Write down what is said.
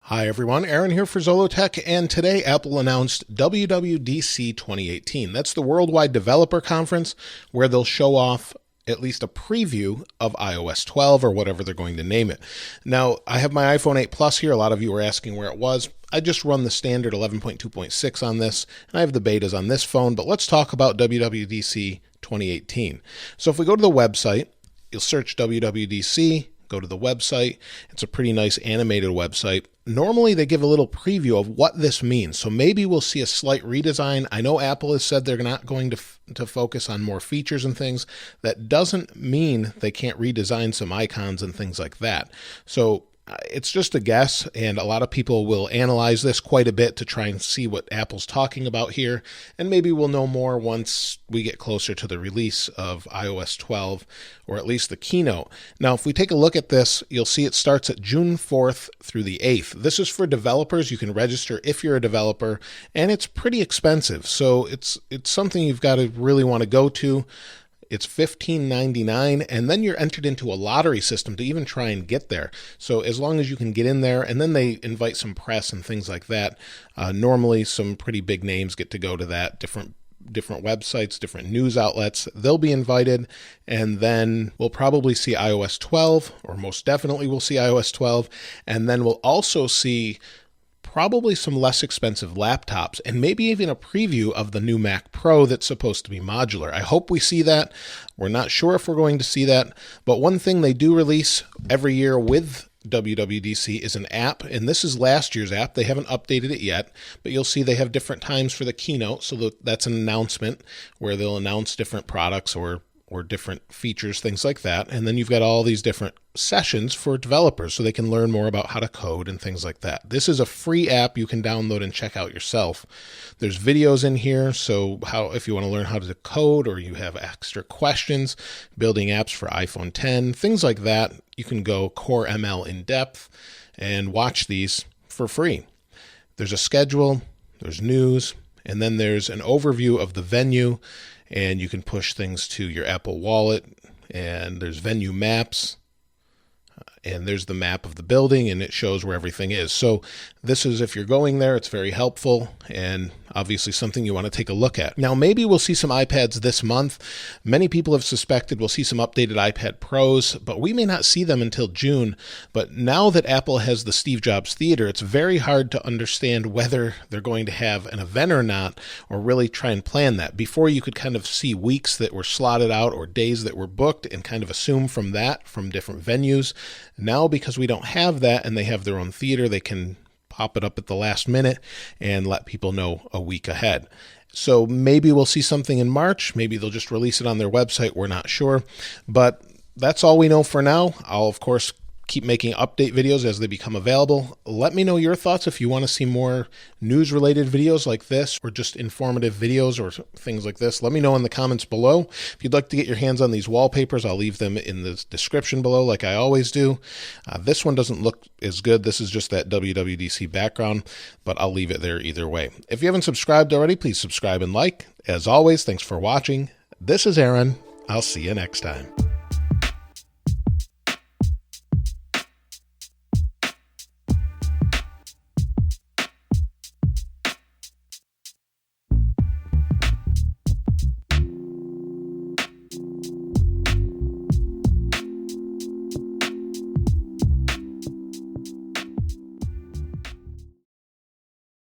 Hi everyone, Aaron here for Zollotech, and today Apple announced WWDC 2018. That's the Worldwide Developer Conference where they'll show off at least a preview of iOS 12 or whatever they're going to name it. Now, I have my iPhone 8 Plus here. A lot of you were asking where it was. I just run the standard 11.2.6 on this, and I have the betas on this phone, but let's talk about WWDC 2018. So if we go to the website, you'll search WWDC, go to the website. It's a pretty nice animated website. Normally they give a little preview of what this means. So maybe we'll see a slight redesign. I know Apple has said they're not going to focus on more features and things. That doesn't mean they can't redesign some icons and things like that. So it's just a guess, and a lot of people will analyze this quite a bit to try and see what Apple's talking about here, and maybe we'll know more once we get closer to the release of iOS 12, or at least the keynote. Now, if we take a look at this, you'll see it starts at June 4th through the 8th. This is for developers. You can register if you're a developer, and it's pretty expensive, so it's something you've got to really want to go to. It's $15.99, and then you're entered into a lottery system to even try and get there. So as long as you can get in there, and then they invite some press and things like that. Normally, some pretty big names get to go to that, different websites, different news outlets. They'll be invited, and then we'll probably see iOS 12, or most definitely we'll see iOS 12, and then we'll also see probably some less expensive laptops, and maybe even a preview of the new Mac Pro that's supposed to be modular. I hope we see that. We're not sure if we're going to see that, but one thing they do release every year with WWDC is an app, and this is last year's app. They haven't updated it yet, but you'll see they have different times for the keynote, so that's an announcement where they'll announce different products or different features, things like that. And then you've got all these different sessions for developers so they can learn more about how to code and things like that. This is a free app you can download and check out yourself. There's videos in here, so if you want to learn how to code or you have extra questions, building apps for iPhone 10, things like that, you can go Core ML in depth and watch these for free. There's a schedule, there's news, and then there's an overview of the venue, and you can push things to your Apple Wallet, and there's venue maps, and there's the map of the building, and it shows where everything is. So this is, if you're going there, it's very helpful, and obviously something you want to take a look at. Now, maybe we'll see some iPads this month. Many people have suspected we'll see some updated iPad Pros, but we may not see them until June. But now that Apple has the Steve Jobs Theater, it's very hard to understand whether they're going to have an event or not, or really try and plan that. Before, you could kind of see weeks that were slotted out or days that were booked and kind of assume from that, from different venues. Now, because we don't have that and they have their own theater, they can pop it up at the last minute and let people know a week ahead. So maybe we'll see something in March. Maybe they'll just release it on their website. We're not sure. But that's all we know for now. I'll, of course, keep making update videos as they become available. Let me know your thoughts if you want to see more news-related videos like this, or just informative videos or things like this. Let me know in the comments below. If you'd like to get your hands on these wallpapers, I'll leave them in the description below like I always do. This one doesn't look as good. This is just that WWDC background, but I'll leave it there either way. If you haven't subscribed already, please subscribe and like. As always, thanks for watching. This is Aaron. I'll see you next time.